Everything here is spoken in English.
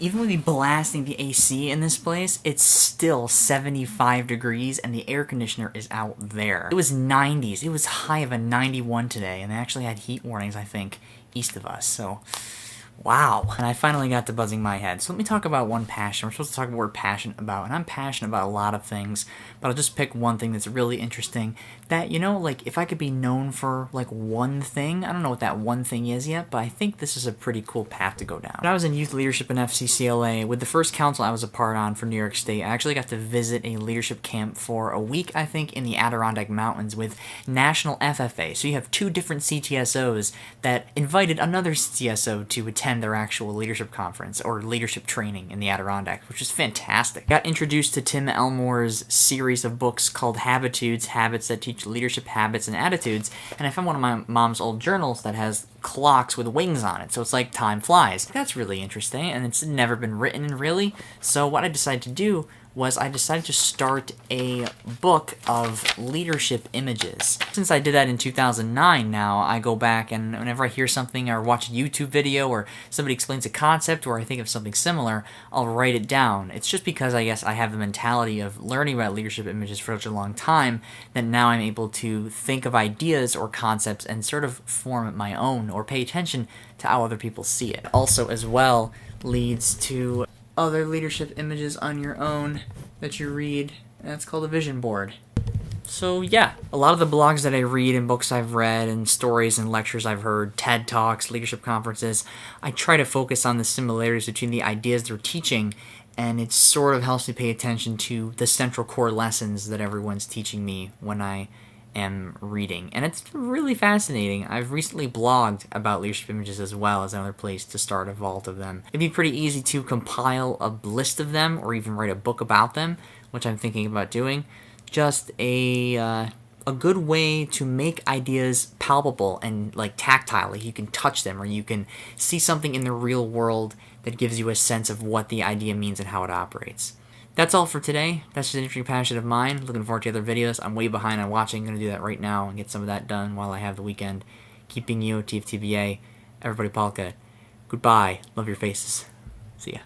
even with me blasting the AC in this place, it's still 75 degrees and the air conditioner is out there. It was 90s. It was high of a 91 today, and they actually had heat warnings, I think, east of us, so wow. And I finally got to buzzing my head. So let me talk about one passion. We're supposed to talk about what we're passionate about, and I'm passionate about a lot of things, but I'll just pick one thing that's really interesting that, you know, like, if I could be known for, like, one thing, I don't know what that one thing is yet, but I think this is a pretty cool path to go down. When I was in youth leadership in FCCLA, with the first council I was a part on for New York State, I actually got to visit a leadership camp for a week, I think, in the Adirondack Mountains with National FFA. So you have two different CTSOs that invited another CTSO to attend their actual leadership conference or leadership training in the Adirondacks, which is fantastic. Got introduced to Tim Elmore's series of books called Habitudes, Habits that Teach Leadership Habits and Attitudes, and I found one of my mom's old journals that has clocks with wings on it, so it's like time flies. That's really interesting, and it's never been written really, so what I decided to do was I decided to start a book of leadership images. Since I did that in 2009 now, I go back and whenever I hear something or watch a YouTube video or somebody explains a concept or I think of something similar, I'll write it down. It's just because I guess I have the mentality of learning about leadership images for such a long time that now I'm able to think of ideas or concepts and sort of form my own or pay attention to how other people see it. Also, as well, leads to other leadership images on your own that you read, and that's called a vision board. So yeah, a lot of the blogs that I read and books I've read and stories and lectures I've heard, TED Talks, leadership conferences, I try to focus on the similarities between the ideas they're teaching, and it sort of helps me pay attention to the central core lessons that everyone's teaching me when I am reading, and it's really fascinating. I've recently blogged about leadership images as well as another place to start a vault of them. It'd be pretty easy to compile a list of them or even write a book about them, which I'm thinking about doing. Just a good way to make ideas palpable and like tactile, like you can touch them or you can see something in the real world that gives you a sense of what the idea means and how it operates. That's all for today. That's just an interesting passion of mine. Looking forward to other videos. I'm way behind on watching. I'm going to do that right now and get some of that done while I have the weekend. Keeping you, TFTBA, everybody Palka. Goodbye. Love your faces. See ya.